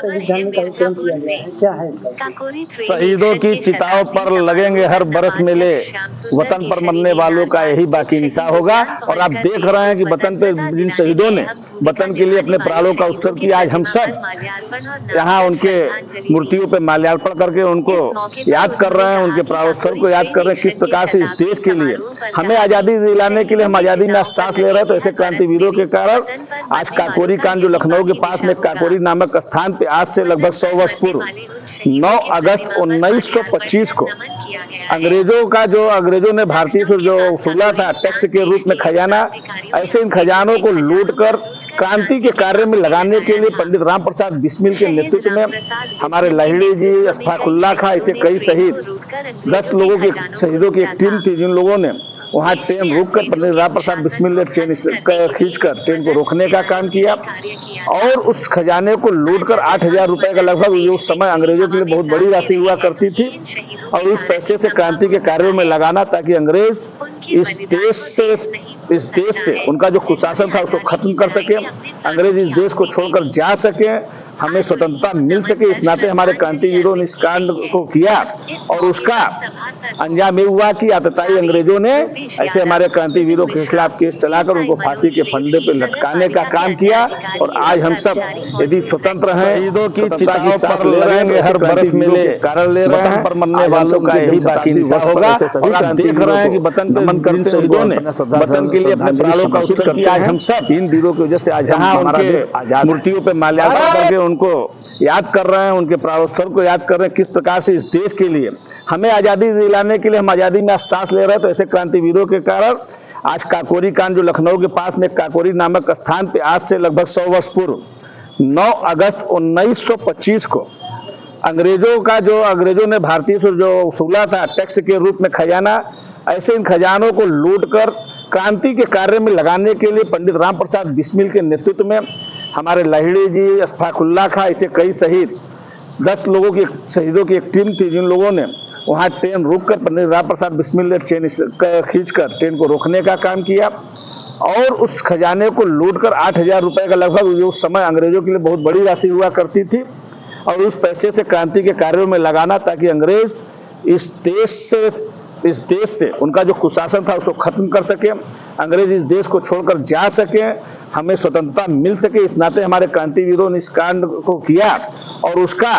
संविधान में कार्यक्रम किया गया है, क्या है इसका? शहीदों की चिताओं पर लगेंगे हर बरस मेले, वतन पर मरने वालों का यही बाकी निशा होगा। और आप देख रहे हैं कि वतन पे जिन शहीदों ने वतन के लिए अपने प्राणों का उत्सर्ग किया, आज हम सब यहाँ उनके मूर्तियों पे माल्यार्पण करके उनको याद कर रहे हैं, उनके प्राणोत्सव को याद कर रहे हैं। किस प्रकार से इस देश के लिए हमें आजादी दिलाने के लिए हम आजादी में सांस ले रहे हैं, तो ऐसे क्रांतिवीरों के कारण आज काकोरी कांड जो लखनऊ के पास में काकोरी नामक स्थान पे आज से लगभग 100 वर्ष पूर्व 9 अगस्त 1925 को अंग्रेजों ने भारतीय से जो वसूला था टैक्स के रूप में खजाना, ऐसे इन खजानों को लूटकर क्रांति के कार्य में लगाने के लिए पंडित राम प्रसाद बिस्मिल के नेतृत्व में हमारे लाहिड़ी जी, अशफाकुल्ला खां, ऐसे कई शहीद 10 लोगों की शहीदों की एक टीम थी, जिन लोगों ने वहां ट्रेन रोककर पंडित राम प्रसाद बिस्मिल ने चेन खींचकर ट्रेन को रोकने का काम किया और उस खजाने को लूटकर 8,000 रुपए का लगभग, जो उस समय अंग्रेजों के लिए बहुत बड़ी राशि हुआ करती थी, और उस पैसे से क्रांति के कार्यों में लगाना ताकि अंग्रेज इस देश से उनका जो कुशासन था उसको खत्म कर सके, अंग्रेज इस देश को छोड़कर जा सके, हमें स्वतंत्रता मिल सके। इस नाते हमारे क्रांतिवीरों ने इस कांड को किया और उसका अंजाम ये हुआ कि आतताई अंग्रेजों ने ऐसे हमारे क्रांतिवीरों के खिलाफ केस चलाकर उनको फांसी के फंदे पे लटकाने का काम किया। और आज हम सब यदि स्वतंत्र हैं, शहीदों की चिताओं पर ले रहे हैं, हर बरस मेले कारण ले रहे हैं, पर मरने वालों का यही बाकी निशा होगा। और आप देख रहे हैं कि वतन पे मन करते शहीदों ने वतन के लिए अपने प्राणों का उत्सर्ग किया। आज हम सब इन वीरों की वजह से आज यहाँ उनके मूर्तियों पे माल्यार्पण करके उनको याद कर रहे हैं, उनके प्राणोत्सव को याद कर रहे हैं। किस प्रकार से इस देश के लिए हमें आजादी दिलाने के लिए हम आजादी में सांस ले रहे हैं, तो ऐसे क्रांतिवीरों के कारण आज काकोरी कांड जो लखनऊ के पास में काकोरी नामक स्थान पे आज से लगभग 100 वर्ष पूर्व 9 अगस्त 1925 को अंग्रेजों ने भारतीय से जो वसूला था टैक्स के रूप में खजाना, ऐसे इन खजानों को लूटकर क्रांति के कार्य में लगाने के लिए पंडित राम प्रसाद बिस्मिल के नेतृत्व में हमारे लाहिड़ी जी, अशफाकुल्ला खां, ऐसे कई शहीद 10 लोगों की शहीदों की एक टीम थी, जिन लोगों ने वहां ट्रेन रोककर पंडित राम प्रसाद बिस्मिल ने चेन खींचकर ट्रेन को रोकने का काम किया और उस खजाने को लूटकर 8,000 रुपए का लगभग, जो उस समय अंग्रेजों के लिए बहुत बड़ी राशि हुआ करती थी, और उस पैसे से क्रांति के कार्यों में लगाना ताकि अंग्रेज इस देश से उनका जो कुशासन था उसको खत्म कर सके, अंग्रेज इस देश को छोड़कर जा सके, हमें स्वतंत्रता मिल सके। इस नाते हमारे क्रांतिवीरों ने इस कांड को किया और उसका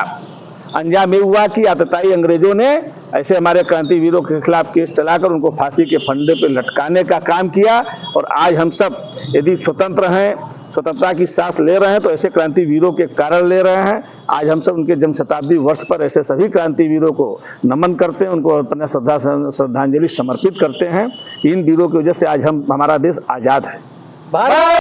अंजाम ये हुआ कि आतताई अंग्रेजों ने ऐसे हमारे क्रांतिवीरों के खिलाफ केस चलाकर उनको फांसी के फंदे पे लटकाने का काम किया। और आज हम सब यदि स्वतंत्र हैं, स्वतंत्रता की सांस ले रहे हैं, तो ऐसे क्रांतिवीरों के कारण ले रहे हैं। आज हम सब उनके जन्म शताब्दी वर्ष पर ऐसे सभी क्रांतिवीरों को नमन करते हैं, उनको अपना श्रद्धांजलि समर्पित करते हैं। इन वीरों की वजह से आज हमारा देश आजाद है।